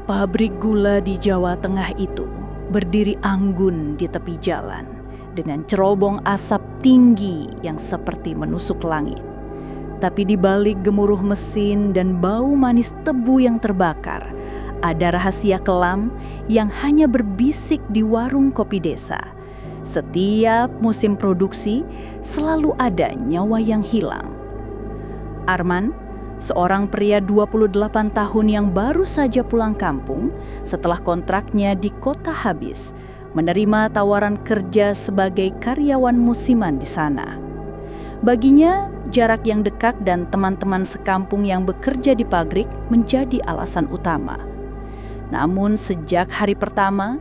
Pabrik gula di Jawa Tengah itu berdiri anggun di tepi jalan dengan cerobong asap tinggi yang seperti menusuk langit. Tapi di balik gemuruh mesin dan bau manis tebu yang terbakar, ada rahasia kelam yang hanya berbisik di warung kopi desa. Setiap musim produksi selalu ada nyawa yang hilang. Arman, seorang pria 28 tahun yang baru saja pulang kampung setelah kontraknya di kota habis, menerima tawaran kerja sebagai karyawan musiman di sana. Baginya, jarak yang dekat dan teman-teman sekampung yang bekerja di pabrik menjadi alasan utama. Namun sejak hari pertama,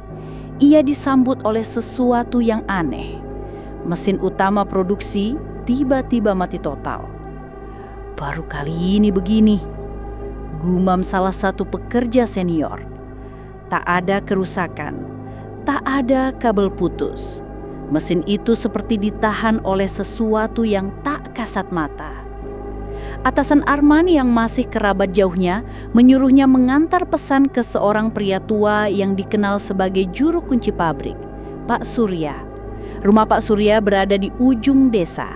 ia disambut oleh sesuatu yang aneh. Mesin utama produksi tiba-tiba mati total. Baru kali ini begini, gumam salah satu pekerja senior. Tak ada kerusakan, tak ada kabel putus. Mesin itu seperti ditahan oleh sesuatu yang tak kasat mata. Atasan Arman yang masih kerabat jauhnya menyuruhnya mengantar pesan ke seorang pria tua yang dikenal sebagai juru kunci pabrik, Pak Surya. Rumah Pak Surya berada di ujung desa,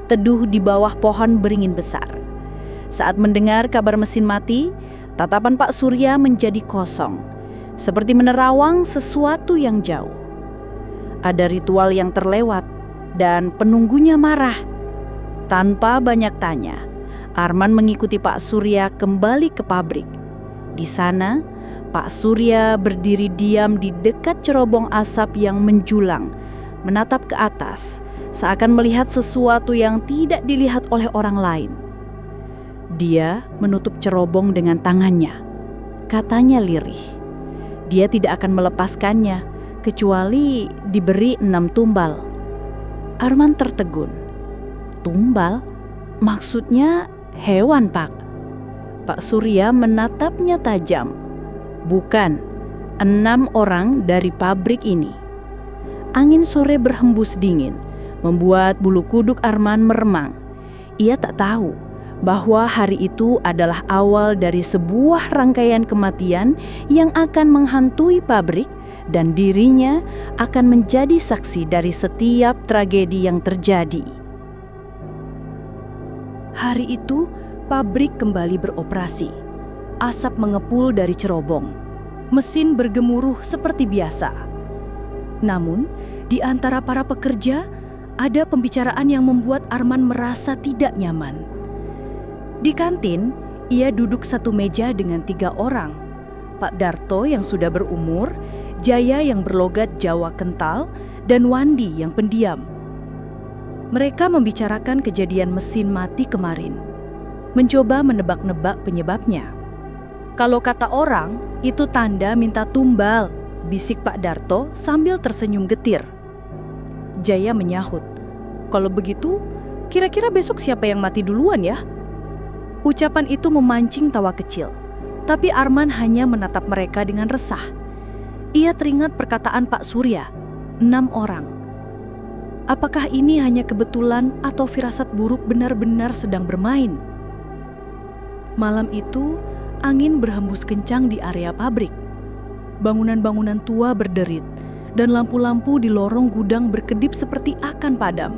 teduh di bawah pohon beringin besar. Saat mendengar kabar mesin mati, tatapan Pak Surya menjadi kosong, seperti menerawang sesuatu yang jauh. Ada ritual yang terlewat dan penunggunya marah. Tanpa banyak tanya, Arman mengikuti Pak Surya kembali ke pabrik. Di sana, Pak Surya berdiri diam di dekat cerobong asap yang menjulang, menatap ke atas, seakan melihat sesuatu yang tidak dilihat oleh orang lain. Dia menutup cerobong dengan tangannya. Katanya lirih, dia tidak akan melepaskannya kecuali diberi 6 tumbal. Arman tertegun. Tumbal? Maksudnya hewan, Pak? Pak Surya menatapnya tajam. Bukan, 6 orang dari pabrik ini. Angin sore berhembus dingin, membuat bulu kuduk Arman meremang. Ia tak tahu bahwa hari itu adalah awal dari sebuah rangkaian kematian yang akan menghantui pabrik dan dirinya akan menjadi saksi dari setiap tragedi yang terjadi. Hari itu, pabrik kembali beroperasi. Asap mengepul dari cerobong. Mesin bergemuruh seperti biasa. Namun, di antara para pekerja, ada pembicaraan yang membuat Arman merasa tidak nyaman. Di kantin, ia duduk satu meja dengan 3 orang. Pak Darto yang sudah berumur, Jaya yang berlogat Jawa kental, dan Wandi yang pendiam. Mereka membicarakan kejadian mesin mati kemarin, mencoba menebak-nebak penyebabnya. Kalau kata orang, itu tanda minta tumbal, bisik Pak Darto sambil tersenyum getir. Jaya menyahut, kalau begitu, kira-kira besok siapa yang mati duluan ya? Ucapan itu memancing tawa kecil, tapi Arman hanya menatap mereka dengan resah. Ia teringat perkataan Pak Surya, 6 orang. Apakah ini hanya kebetulan atau firasat buruk benar-benar sedang bermain? Malam itu, angin berhembus kencang di area pabrik. Bangunan-bangunan tua berderit, dan lampu-lampu di lorong gudang berkedip seperti akan padam.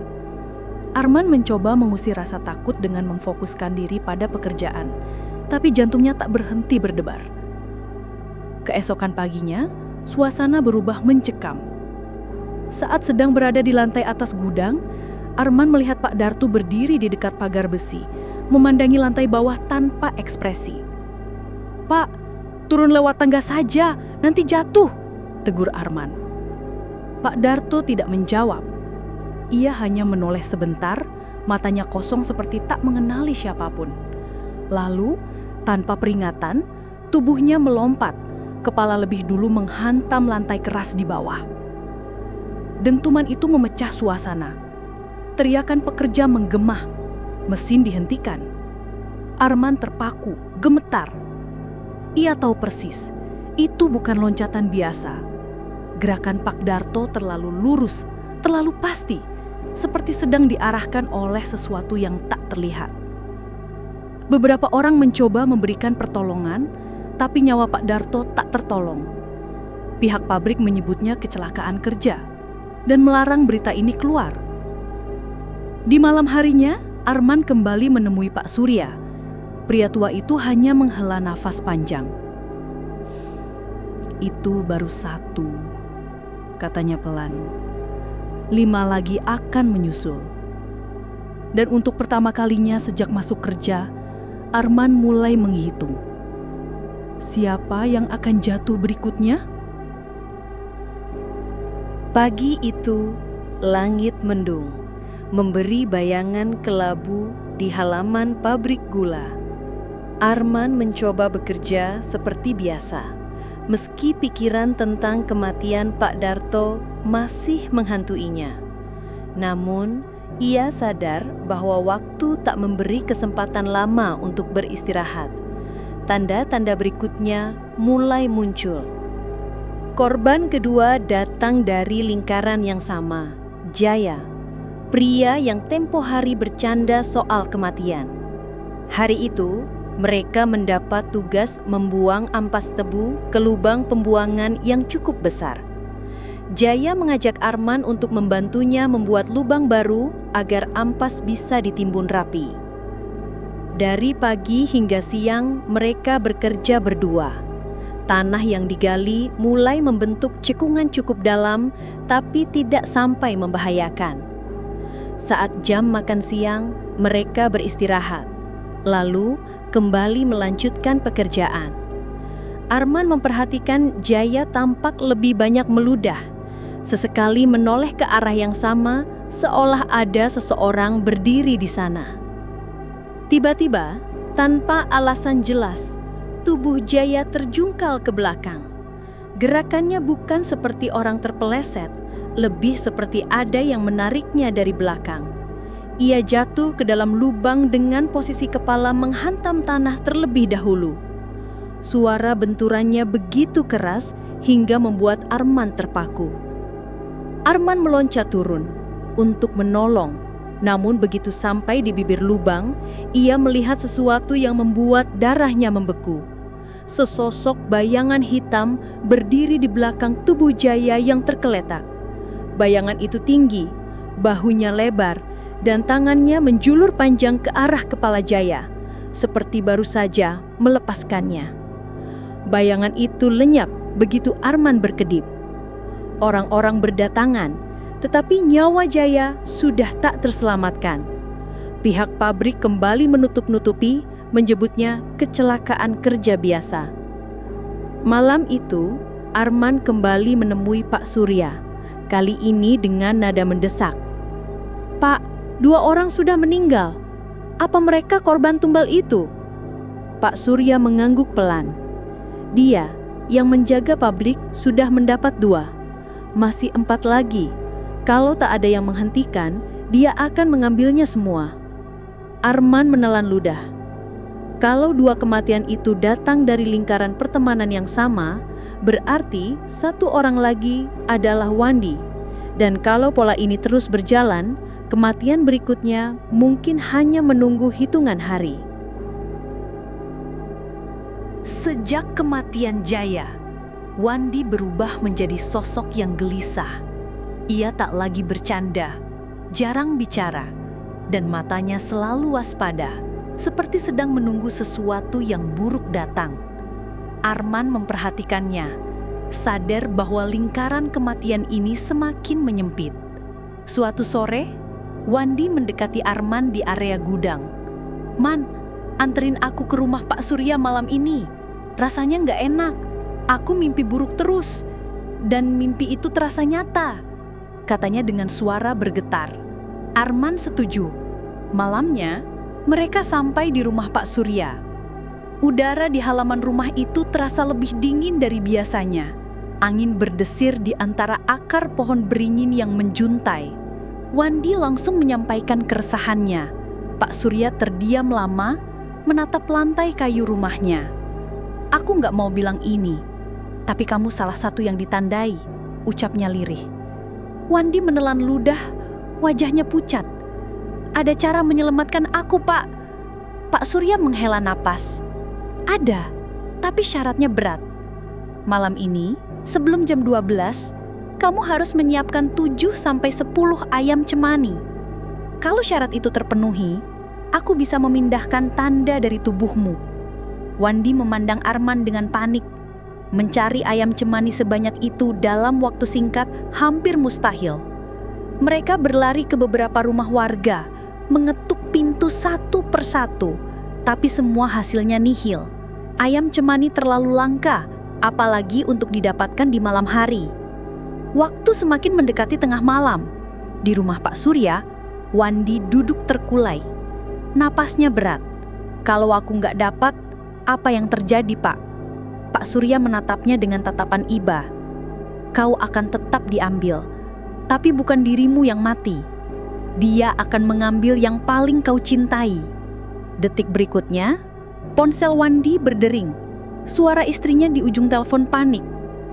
Arman mencoba mengusir rasa takut dengan memfokuskan diri pada pekerjaan, tapi jantungnya tak berhenti berdebar. Keesokan paginya, suasana berubah mencekam. Saat sedang berada di lantai atas gudang, Arman melihat Pak Darto berdiri di dekat pagar besi, memandangi lantai bawah tanpa ekspresi. "Pak, turun lewat tangga saja, nanti jatuh," tegur Arman. Pak Darto tidak menjawab. Ia hanya menoleh sebentar, matanya kosong seperti tak mengenali siapapun. Lalu, tanpa peringatan, tubuhnya melompat, kepala lebih dulu menghantam lantai keras di bawah. Dentuman itu memecah suasana. Teriakan pekerja menggema. Mesin dihentikan. Arman terpaku, gemetar. Ia tahu persis, itu bukan loncatan biasa. Gerakan Pak Darto terlalu lurus, terlalu pasti, seperti sedang diarahkan oleh sesuatu yang tak terlihat. Beberapa orang mencoba memberikan pertolongan, tapi nyawa Pak Darto tak tertolong. Pihak pabrik menyebutnya kecelakaan kerja dan melarang berita ini keluar. Di malam harinya, Arman kembali menemui Pak Surya. Pria tua itu hanya menghela nafas panjang. "Itu baru satu," katanya pelan. "5 lagi akan menyusul." Dan untuk pertama kalinya sejak masuk kerja, Arman mulai menghitung. Siapa yang akan jatuh berikutnya? Pagi itu, langit mendung, memberi bayangan kelabu di halaman pabrik gula. Arman mencoba bekerja seperti biasa, meski pikiran tentang kematian Pak Darto masih menghantuinya. Namun, ia sadar bahwa waktu tak memberi kesempatan lama untuk beristirahat. Tanda-tanda berikutnya mulai muncul. Korban kedua datang dari lingkaran yang sama, Jaya, pria yang tempo hari bercanda soal kematian. Hari itu, mereka mendapat tugas membuang ampas tebu ke lubang pembuangan yang cukup besar. Jaya mengajak Arman untuk membantunya membuat lubang baru agar ampas bisa ditimbun rapi. Dari pagi hingga siang, mereka bekerja berdua. Tanah yang digali mulai membentuk cekungan cukup dalam, tapi tidak sampai membahayakan. Saat jam makan siang, mereka beristirahat, lalu kembali melanjutkan pekerjaan. Arman memperhatikan Jaya tampak lebih banyak meludah, sesekali menoleh ke arah yang sama, seolah ada seseorang berdiri di sana. Tiba-tiba, tanpa alasan jelas, tubuh Jaya terjungkal ke belakang. Gerakannya bukan seperti orang terpeleset, lebih seperti ada yang menariknya dari belakang. Ia jatuh ke dalam lubang dengan posisi kepala menghantam tanah terlebih dahulu. Suara benturannya begitu keras hingga membuat Arman terpaku. Arman meloncat turun untuk menolong, namun begitu sampai di bibir lubang, ia melihat sesuatu yang membuat darahnya membeku. Sesosok bayangan hitam berdiri di belakang tubuh Jaya yang tergeletak. Bayangan itu tinggi, bahunya lebar, dan tangannya menjulur panjang ke arah kepala Jaya, seperti baru saja melepaskannya. Bayangan itu lenyap begitu Arman berkedip. Orang-orang berdatangan, tetapi nyawa Jaya sudah tak terselamatkan. Pihak pabrik kembali menutup-nutupi, menyebutnya kecelakaan kerja biasa. Malam itu, Arman kembali menemui Pak Surya, kali ini dengan nada mendesak. "Pak, 2 orang sudah meninggal. Apa mereka korban tumbal itu?" Pak Surya mengangguk pelan. Dia yang menjaga pabrik sudah mendapat 2. Masih 4 lagi. Kalau tak ada yang menghentikan, dia akan mengambilnya semua. Arman menelan ludah. Kalau 2 kematian itu datang dari lingkaran pertemanan yang sama, berarti 1 orang lagi adalah Wandi. Dan kalau pola ini terus berjalan, kematian berikutnya mungkin hanya menunggu hitungan hari. Sejak kematian Jaya, Wandi berubah menjadi sosok yang gelisah. Ia tak lagi bercanda, jarang bicara, dan matanya selalu waspada, seperti sedang menunggu sesuatu yang buruk datang. Arman memperhatikannya, sadar bahwa lingkaran kematian ini semakin menyempit. Suatu sore, Wandi mendekati Arman di area gudang. "Man, anterin aku ke rumah Pak Surya malam ini. Rasanya nggak enak. Aku mimpi buruk terus. Dan mimpi itu terasa nyata," katanya dengan suara bergetar. Arman setuju. Malamnya, mereka sampai di rumah Pak Surya. Udara di halaman rumah itu terasa lebih dingin dari biasanya. Angin berdesir di antara akar pohon beringin yang menjuntai. Wandi langsung menyampaikan keresahannya. Pak Surya terdiam lama, menatap lantai kayu rumahnya. "Aku nggak mau bilang ini, tapi kamu salah satu yang ditandai," ucapnya lirih. Wandi menelan ludah, wajahnya pucat. "Ada cara menyelamatkan aku, Pak." Pak Surya menghela napas. "Ada, Tapi syaratnya berat. Malam ini, sebelum jam 12, kamu harus menyiapkan 7-10 ayam cemani. Kalau syarat itu terpenuhi, aku bisa memindahkan tanda dari tubuhmu. Wandi memandang Arman dengan panik. Mencari ayam cemani sebanyak itu dalam waktu singkat hampir mustahil. Mereka berlari ke beberapa rumah warga, mengetuk pintu satu persatu, tapi semua hasilnya nihil. Ayam cemani terlalu langka, apalagi untuk didapatkan di malam hari. Waktu semakin mendekati tengah malam. Di rumah Pak Surya, Wandi duduk terkulai. Napasnya berat. Kalau aku nggak dapat, apa yang terjadi, Pak? Pak Surya menatapnya dengan tatapan iba. Kau akan tetap diambil, tapi bukan dirimu yang mati. Dia akan mengambil yang paling kau cintai. Detik berikutnya, ponsel Wandi berdering. Suara istrinya di ujung telepon panik.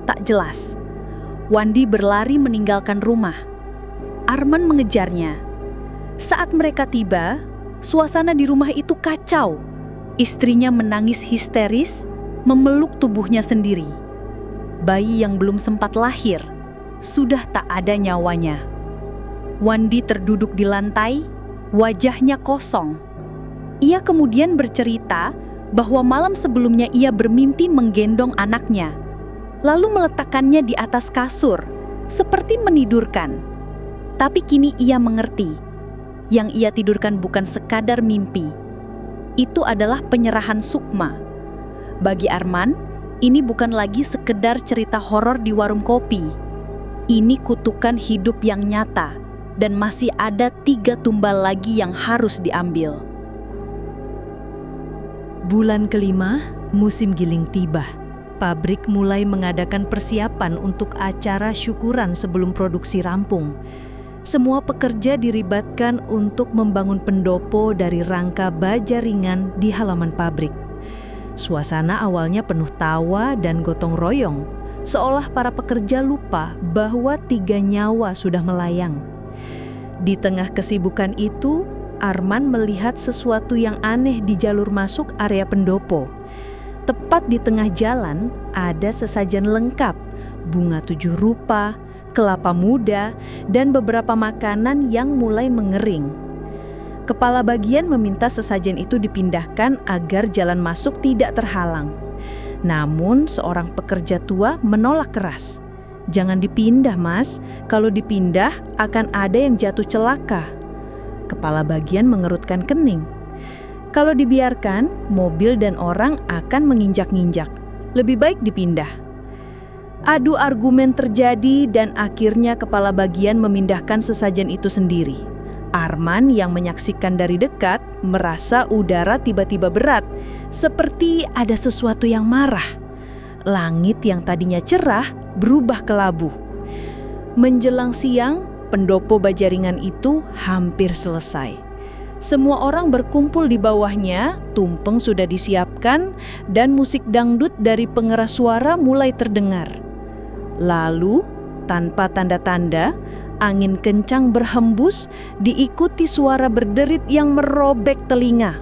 Tak jelas. Wandi berlari meninggalkan rumah. Arman mengejarnya. Saat mereka tiba, suasana di rumah itu kacau. Istrinya menangis histeris, memeluk tubuhnya sendiri. Bayi yang belum sempat lahir sudah tak ada nyawanya. Wandi terduduk di lantai, wajahnya kosong. Ia kemudian bercerita bahwa malam sebelumnya ia bermimpi menggendong anaknya, lalu meletakkannya di atas kasur, seperti menidurkan. Tapi kini ia mengerti, yang ia tidurkan bukan sekadar mimpi. Itu adalah penyerahan Sukma. Bagi Arman, ini bukan lagi sekedar cerita horor di warung kopi. Ini kutukan hidup yang nyata, dan masih ada 3 tumbal lagi yang harus diambil. Bulan kelima, musim giling tiba. Pabrik mulai mengadakan persiapan untuk acara syukuran sebelum produksi rampung. Semua pekerja diribatkan untuk membangun pendopo dari rangka baja ringan di halaman pabrik. Suasana awalnya penuh tawa dan gotong royong, seolah para pekerja lupa bahwa 3 nyawa sudah melayang. Di tengah kesibukan itu, Arman melihat sesuatu yang aneh di jalur masuk area pendopo. Tepat di tengah jalan ada sesajen lengkap, bunga 7 rupa, kelapa muda, dan beberapa makanan yang mulai mengering. Kepala bagian meminta sesajen itu dipindahkan agar jalan masuk tidak terhalang. Namun seorang pekerja tua menolak keras. "Jangan dipindah, Mas. Kalau dipindah akan ada yang jatuh celaka." Kepala bagian mengerutkan kening. "Kalau dibiarkan, mobil dan orang akan menginjak-injak. Lebih baik dipindah." Adu argumen terjadi dan akhirnya kepala bagian memindahkan sesajen itu sendiri. Arman yang menyaksikan dari dekat merasa udara tiba-tiba berat, seperti ada sesuatu yang marah. Langit yang tadinya cerah berubah kelabu. Menjelang siang, pendopo baja ringan itu hampir selesai. Semua orang berkumpul di bawahnya, tumpeng sudah disiapkan, dan musik dangdut dari pengeras suara mulai terdengar. Lalu, tanpa tanda-tanda, angin kencang berhembus, diikuti suara berderit yang merobek telinga.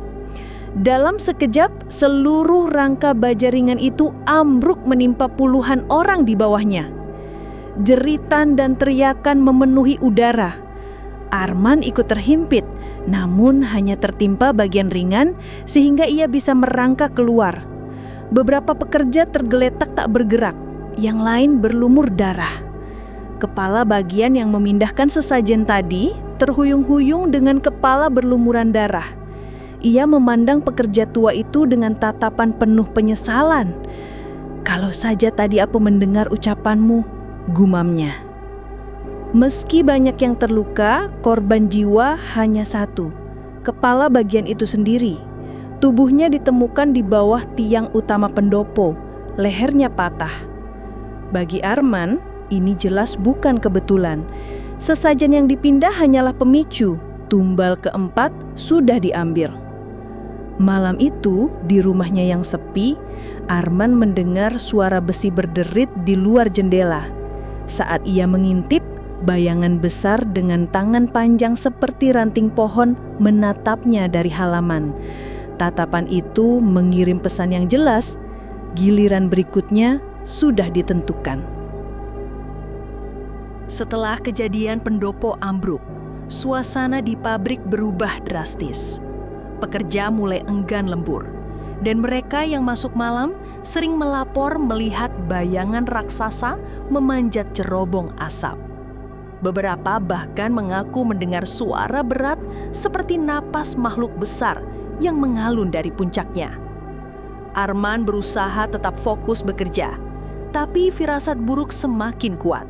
Dalam sekejap, seluruh rangka baja ringan itu ambruk menimpa puluhan orang di bawahnya. Jeritan dan teriakan memenuhi udara. Arman ikut terhimpit, namun hanya tertimpa bagian ringan sehingga ia bisa merangkak keluar. Beberapa pekerja tergeletak tak bergerak, yang lain berlumur darah. Kepala bagian yang memindahkan sesajen tadi terhuyung-huyung dengan kepala berlumuran darah. Ia memandang pekerja tua itu dengan tatapan penuh penyesalan. "Kalau saja tadi aku mendengar ucapanmu," gumamnya. Meski banyak yang terluka, korban jiwa hanya satu. Kepala bagian itu sendiri. Tubuhnya ditemukan di bawah tiang utama pendopo, lehernya patah. Bagi Arman, ini jelas bukan kebetulan. Sesajen yang dipindah hanyalah pemicu. Tumbal keempat sudah diambil. Malam itu, di rumahnya yang sepi, Arman mendengar suara besi berderit di luar jendela. Saat ia mengintip, bayangan besar dengan tangan panjang seperti ranting pohon menatapnya dari halaman. Tatapan itu mengirim pesan yang jelas, Giliran berikutnya sudah ditentukan. Setelah kejadian pendopo ambruk, suasana di pabrik berubah drastis. Pekerja mulai enggan lembur, dan mereka yang masuk malam sering melapor melihat bayangan raksasa memanjat cerobong asap. Beberapa bahkan mengaku mendengar suara berat seperti napas makhluk besar yang mengalun dari puncaknya. Arman berusaha tetap fokus bekerja, tapi firasat buruk semakin kuat.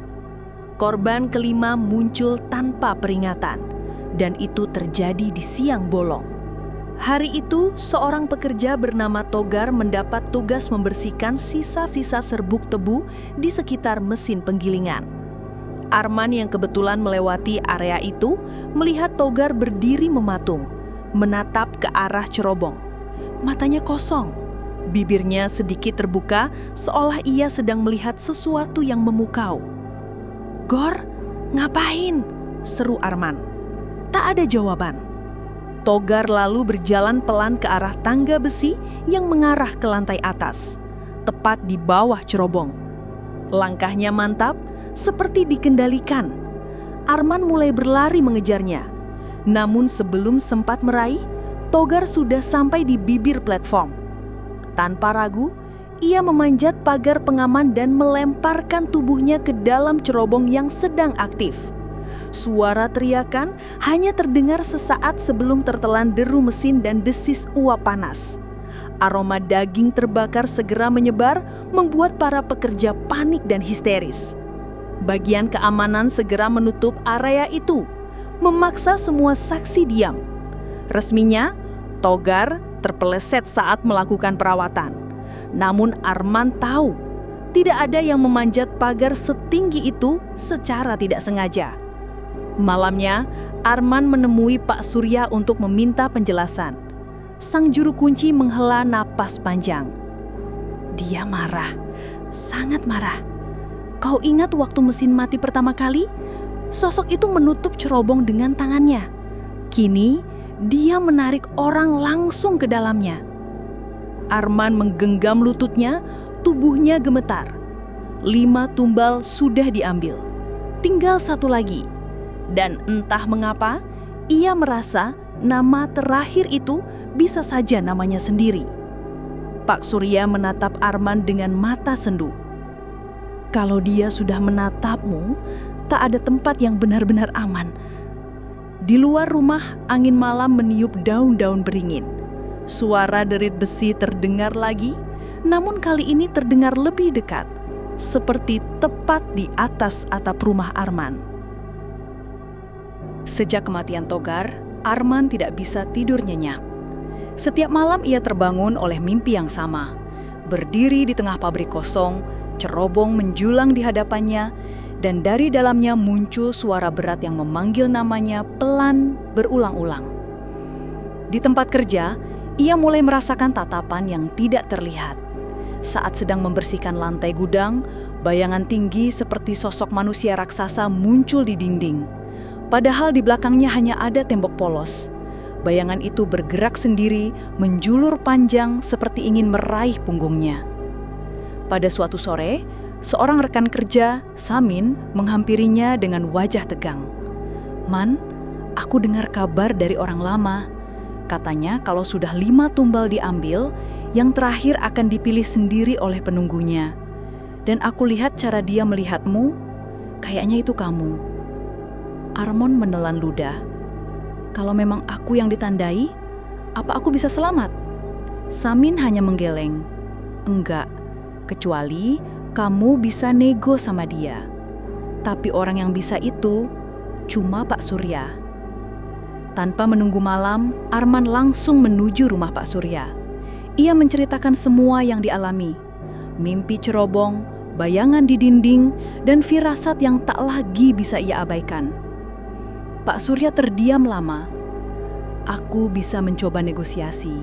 Korban kelima muncul tanpa peringatan, dan itu terjadi di siang bolong. Hari itu, seorang pekerja bernama Togar mendapat tugas membersihkan sisa-sisa serbuk tebu di sekitar mesin penggilingan. Arman yang kebetulan melewati area itu melihat Togar berdiri mematung, menatap ke arah cerobong. Matanya kosong, bibirnya sedikit terbuka seolah ia sedang melihat sesuatu yang memukau. "Gor, ngapain?" seru Arman. Tak ada jawaban. Togar lalu berjalan pelan ke arah tangga besi yang mengarah ke lantai atas, tepat di bawah cerobong. Langkahnya mantap, seperti dikendalikan. Arman mulai berlari mengejarnya. Namun sebelum sempat meraih, Togar sudah sampai di bibir platform. Tanpa ragu, ia memanjat pagar pengaman dan melemparkan tubuhnya ke dalam cerobong yang sedang aktif. Suara teriakan hanya terdengar sesaat sebelum tertelan deru mesin dan desis uap panas. Aroma daging terbakar segera menyebar, membuat para pekerja panik dan histeris. Bagian keamanan segera menutup area itu, memaksa semua saksi diam. Resminya, Togar terpeleset saat melakukan perawatan. Namun Arman tahu, tidak ada yang memanjat pagar setinggi itu secara tidak sengaja. Malamnya, Arman menemui Pak Surya untuk meminta penjelasan. Sang juru kunci menghela napas panjang. Dia marah, sangat marah. "Kau ingat waktu mesin mati pertama kali? Sosok itu menutup cerobong dengan tangannya. Kini, dia menarik orang langsung ke dalamnya." Arman menggenggam lututnya, tubuhnya gemetar. 5 tumbal sudah diambil. Tinggal 1 lagi. Dan entah mengapa, ia merasa nama terakhir itu bisa saja namanya sendiri. Pak Surya menatap Arman dengan mata sendu. "Kalau dia sudah menatapmu, tak ada tempat yang benar-benar aman." Di luar rumah, angin malam meniup daun-daun beringin. Suara derit besi terdengar lagi, namun kali ini terdengar lebih dekat, seperti tepat di atas atap rumah Arman. Sejak kematian Togar, Arman tidak bisa tidur nyenyak. Setiap malam ia terbangun oleh mimpi yang sama. Berdiri di tengah pabrik kosong, cerobong menjulang di hadapannya, dan dari dalamnya muncul suara berat yang memanggil namanya pelan berulang-ulang. Di tempat kerja, ia mulai merasakan tatapan yang tidak terlihat. Saat sedang membersihkan lantai gudang, bayangan tinggi seperti sosok manusia raksasa muncul di dinding. Padahal di belakangnya hanya ada tembok polos. Bayangan itu bergerak sendiri, menjulur panjang seperti ingin meraih punggungnya. Pada suatu sore, seorang rekan kerja, Samin, menghampirinya dengan wajah tegang. "Man, aku dengar kabar dari orang lama. Katanya kalau sudah 5 tumbal diambil, yang terakhir akan dipilih sendiri oleh penunggunya. Dan aku lihat cara dia melihatmu, kayaknya itu kamu." Arman menelan ludah. "Kalau memang aku yang ditandai, apa aku bisa selamat?" Samin hanya menggeleng. "Enggak, kecuali kamu bisa nego sama dia. Tapi orang yang bisa itu cuma Pak Surya." Tanpa menunggu malam, Arman langsung menuju rumah Pak Surya. Ia menceritakan semua yang dialami. Mimpi cerobong, bayangan di dinding, dan firasat yang tak lagi bisa ia abaikan. Pak Surya terdiam lama. "Aku bisa mencoba negosiasi,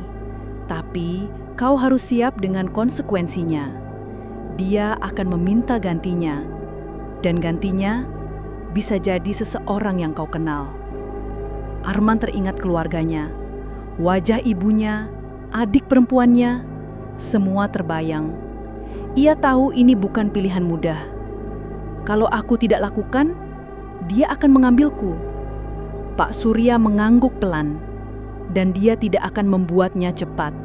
tapi kau harus siap dengan konsekuensinya. Dia akan meminta gantinya, dan gantinya bisa jadi seseorang yang kau kenal." Arman teringat keluarganya, wajah ibunya, adik perempuannya, semua terbayang. Ia tahu ini bukan pilihan mudah. Kalau aku tidak lakukan, dia akan mengambilku. Pak Surya mengangguk pelan, dan dia tidak akan membuatnya cepat.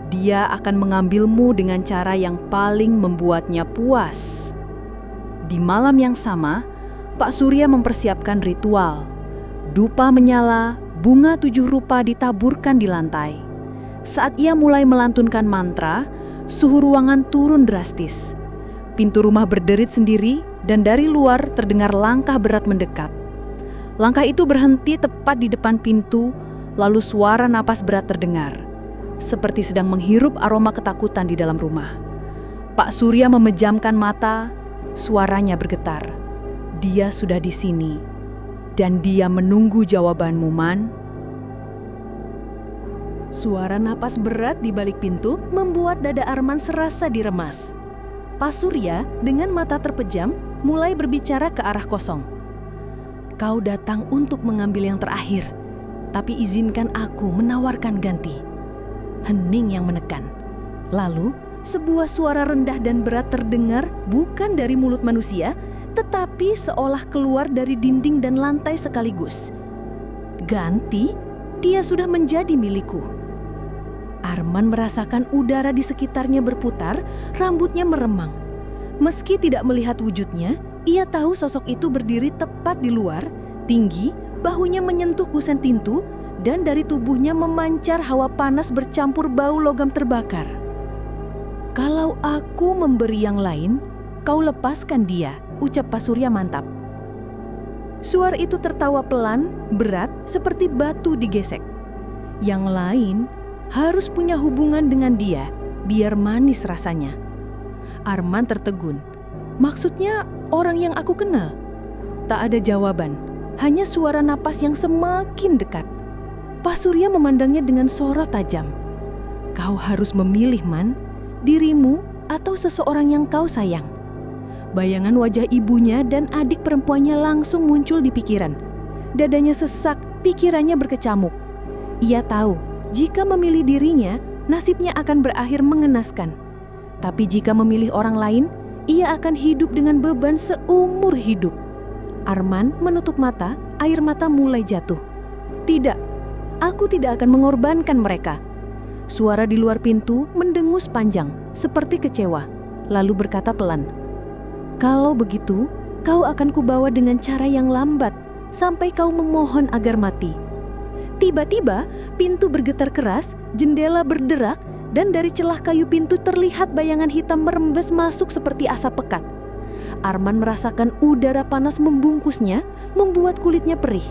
Dia akan mengambilmu dengan cara yang paling membuatnya puas. Di malam yang sama, Pak Surya mempersiapkan ritual. Dupa menyala, bunga 7 rupa ditaburkan di lantai. Saat ia mulai melantunkan mantra, suhu ruangan turun drastis. Pintu rumah berderit sendiri dan dari luar terdengar langkah berat mendekat. Langkah itu berhenti tepat di depan pintu, lalu suara napas berat terdengar, seperti sedang menghirup aroma ketakutan di dalam rumah. Pak Surya memejamkan mata, suaranya bergetar. Dia sudah di sini, dan dia menunggu jawabanmu, Man. Suara napas berat di balik pintu membuat dada Arman serasa diremas. Pak Surya dengan mata terpejam mulai berbicara ke arah kosong. Kau datang untuk mengambil yang terakhir, tapi izinkan aku menawarkan ganti. Hening yang menekan. Lalu, sebuah suara rendah dan berat terdengar bukan dari mulut manusia, tetapi seolah keluar dari dinding dan lantai sekaligus. Ganti, dia sudah menjadi milikku. Arman merasakan udara di sekitarnya berputar, rambutnya meremang. Meski tidak melihat wujudnya, ia tahu sosok itu berdiri tepat di luar, tinggi, bahunya menyentuh kusen pintu, dan dari tubuhnya memancar hawa panas bercampur bau logam terbakar. Kalau aku memberi yang lain, kau lepaskan dia, ucap Pak Surya mantap. Suara itu tertawa pelan, berat, seperti batu digesek. Yang lain harus punya hubungan dengan dia, biar manis rasanya. Arman tertegun. Maksudnya orang yang aku kenal? Tak ada jawaban, hanya suara napas yang semakin dekat. Pak Surya memandangnya dengan sorot tajam. Kau harus memilih, Man, dirimu atau seseorang yang kau sayang. Bayangan wajah ibunya dan adik perempuannya langsung muncul di pikiran. Dadanya sesak, pikirannya berkecamuk. Ia tahu, jika memilih dirinya, nasibnya akan berakhir mengenaskan. Tapi jika memilih orang lain, ia akan hidup dengan beban seumur hidup. Arman menutup mata, air mata mulai jatuh. Tidak, aku tidak akan mengorbankan mereka. Suara di luar pintu mendengus panjang, seperti kecewa, lalu berkata pelan, kalau begitu, kau akan kubawa dengan cara yang lambat, sampai kau memohon agar mati. Tiba-tiba, pintu bergetar keras, jendela berderak, dan dari celah kayu pintu terlihat bayangan hitam merembes masuk seperti asap pekat. Arman merasakan udara panas membungkusnya, membuat kulitnya perih.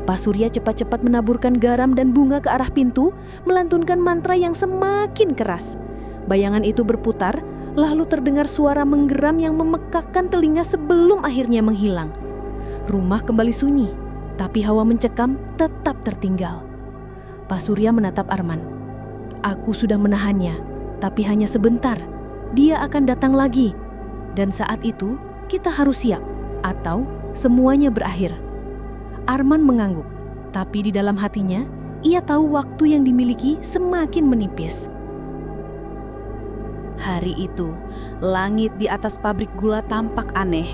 Pak Surya cepat-cepat menaburkan garam dan bunga ke arah pintu, melantunkan mantra yang semakin keras. Bayangan itu berputar, lalu terdengar suara menggeram yang memekakkan telinga sebelum akhirnya menghilang. Rumah kembali sunyi, tapi hawa mencekam tetap tertinggal. Pak Surya menatap Arman. Aku sudah menahannya, tapi hanya sebentar. Dia akan datang lagi. Dan saat itu, kita harus siap, atau semuanya berakhir. Arman mengangguk, tapi di dalam hatinya, ia tahu waktu yang dimiliki semakin menipis. Hari itu, langit di atas pabrik gula tampak aneh.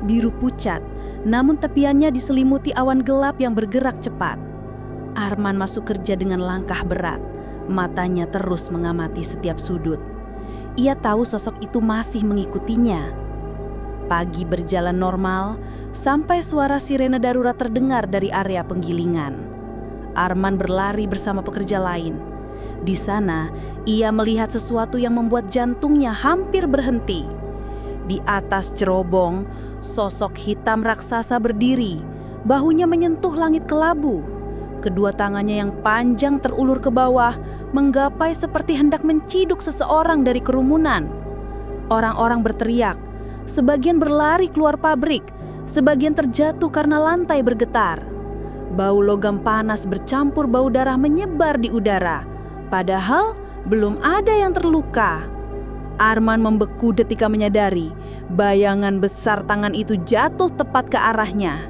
Biru pucat, namun tepiannya diselimuti awan gelap yang bergerak cepat. Arman masuk kerja dengan langkah berat. Matanya terus mengamati setiap sudut. Ia tahu sosok itu masih mengikutinya. Pagi berjalan normal, sampai suara sirene darurat terdengar dari area penggilingan. Arman berlari bersama pekerja lain. Di sana, ia melihat sesuatu yang membuat jantungnya hampir berhenti. Di atas cerobong, sosok hitam raksasa berdiri, bahunya menyentuh langit kelabu. Kedua tangannya yang panjang terulur ke bawah, menggapai seperti hendak menciduk seseorang dari kerumunan. Orang-orang berteriak, sebagian berlari keluar pabrik, sebagian terjatuh karena lantai bergetar. Bau logam panas bercampur bau darah menyebar di udara, padahal belum ada yang terluka. Arman membeku ketika menyadari bayangan besar tangan itu jatuh tepat ke arahnya.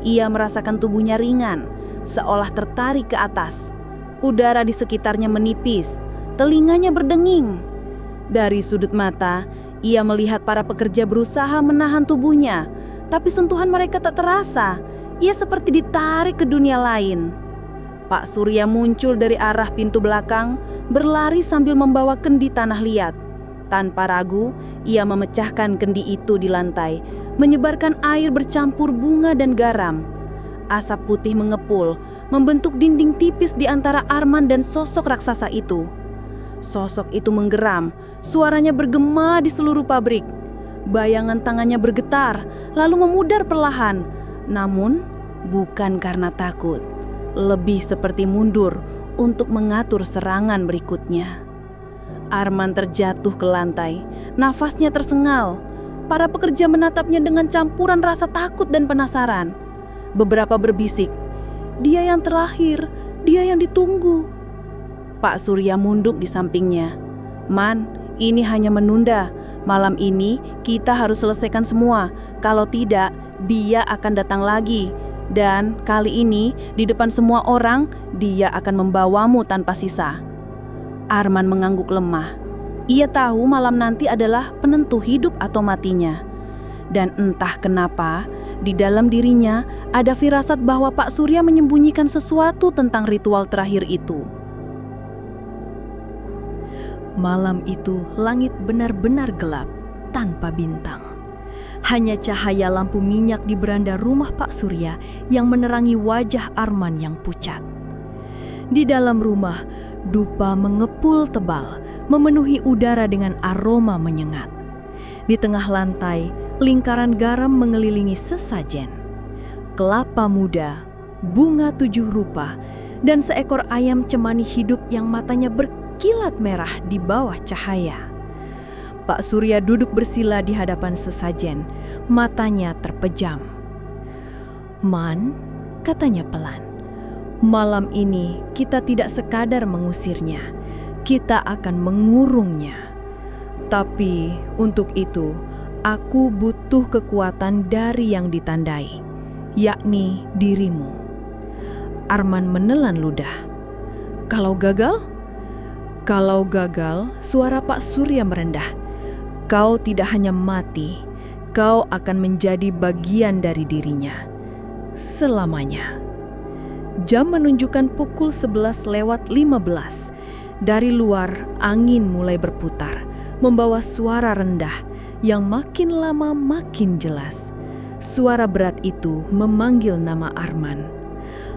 Ia merasakan tubuhnya ringan, seolah tertarik ke atas. Udara di sekitarnya menipis, telinganya berdenging. Dari sudut mata, ia melihat para pekerja berusaha menahan tubuhnya, tapi sentuhan mereka tak terasa. Ia seperti ditarik ke dunia lain. Pak Surya muncul dari arah pintu belakang, berlari sambil membawa kendi tanah liat. Tanpa ragu, ia memecahkan kendi itu di lantai, menyebarkan air bercampur bunga dan garam. Asap putih mengepul, membentuk dinding tipis di antara Arman dan sosok raksasa itu. Sosok itu menggeram, suaranya bergema di seluruh pabrik. Bayangan tangannya bergetar, lalu memudar perlahan. Namun, bukan karena takut, lebih seperti mundur untuk mengatur serangan berikutnya. Arman terjatuh ke lantai, nafasnya tersengal. Para pekerja menatapnya dengan campuran rasa takut dan penasaran. Beberapa berbisik, "Dia yang terakhir, dia yang ditunggu." Pak Surya munduk di sampingnya. "Man, ini hanya menunda. Malam ini kita harus selesaikan semua. Kalau tidak, dia akan datang lagi. Dan kali ini di depan semua orang, dia akan membawamu tanpa sisa." Arman mengangguk lemah. Ia tahu malam nanti adalah penentu hidup atau matinya. Dan entah kenapa, di dalam dirinya ada firasat bahwa Pak Surya menyembunyikan sesuatu tentang ritual terakhir itu. Malam itu langit benar-benar gelap, tanpa bintang. Hanya cahaya lampu minyak di beranda rumah Pak Surya yang menerangi wajah Arman yang pucat. Di dalam rumah, dupa mengepul tebal, memenuhi udara dengan aroma menyengat. Di tengah lantai, lingkaran garam mengelilingi sesajen. Kelapa muda, bunga 7 rupa, dan seekor ayam cemani hidup yang matanya berkilat merah di bawah cahaya. Pak Surya duduk bersila di hadapan sesajen, matanya terpejam. "Man," katanya pelan, "malam ini kita tidak sekadar mengusirnya, kita akan mengurungnya. Tapi untuk itu, aku butuh kekuatan dari yang ditandai, yakni dirimu." Arman menelan ludah. "Kalau gagal?" "Kalau gagal," suara Pak Surya merendah, "kau tidak hanya mati, kau akan menjadi bagian dari dirinya. Selamanya." Jam menunjukkan pukul 11:15. Dari luar, angin mulai berputar, membawa suara rendah yang makin lama makin jelas. Suara berat itu memanggil nama Arman.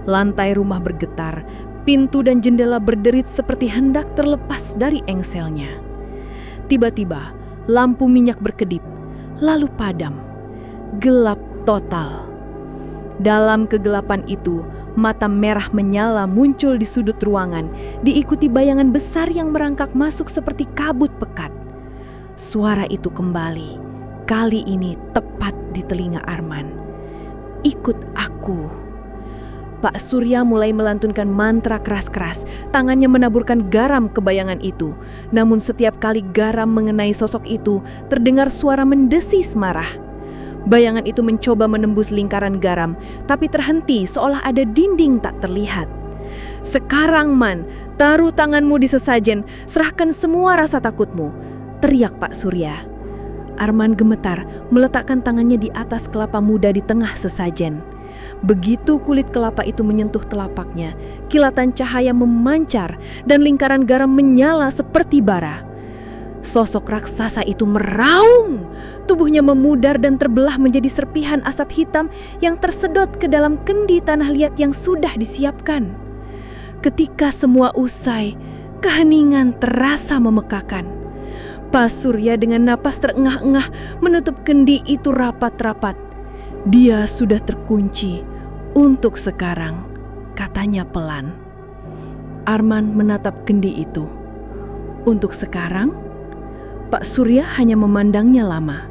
Lantai rumah bergetar, pintu dan jendela berderit seperti hendak terlepas dari engselnya. Tiba-tiba, lampu minyak berkedip, lalu padam. Gelap total. Dalam kegelapan itu, mata merah menyala muncul di sudut ruangan, diikuti bayangan besar yang merangkak masuk seperti kabut pekat. Suara itu kembali, kali ini tepat di telinga Arman. "Ikut aku." Pak Surya mulai melantunkan mantra keras-keras, tangannya menaburkan garam ke bayangan itu. Namun setiap kali garam mengenai sosok itu, terdengar suara mendesis marah. Bayangan itu mencoba menembus lingkaran garam, tapi terhenti seolah ada dinding tak terlihat. "Sekarang, Man, taruh tanganmu di sesajen, serahkan semua rasa takutmu," teriak Pak Surya. Arman gemetar, meletakkan tangannya di atas kelapa muda di tengah sesajen. Begitu kulit kelapa itu menyentuh telapaknya, kilatan cahaya memancar dan lingkaran garam menyala seperti bara. Sosok raksasa itu meraung, tubuhnya memudar dan terbelah menjadi serpihan asap hitam yang tersedot ke dalam kendi tanah liat yang sudah disiapkan. Ketika semua usai, keheningan terasa memekakan. Pak Surya dengan napas terengah-engah menutup kendi itu rapat-rapat. "Dia sudah terkunci untuk sekarang," katanya pelan. Arman menatap kendi itu. "Untuk sekarang?" Pak Surya hanya memandangnya lama.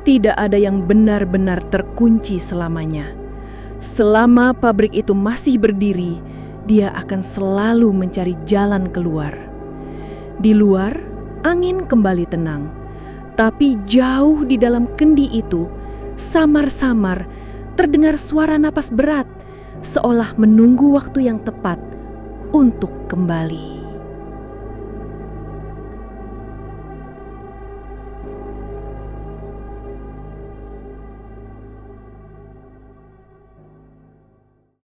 Tidak ada yang benar-benar terkunci selamanya. Selama pabrik itu masih berdiri, dia akan selalu mencari jalan keluar. Di luar, angin kembali tenang. Tapi jauh di dalam kendi itu, samar-samar terdengar suara napas berat, seolah menunggu waktu yang tepat untuk kembali.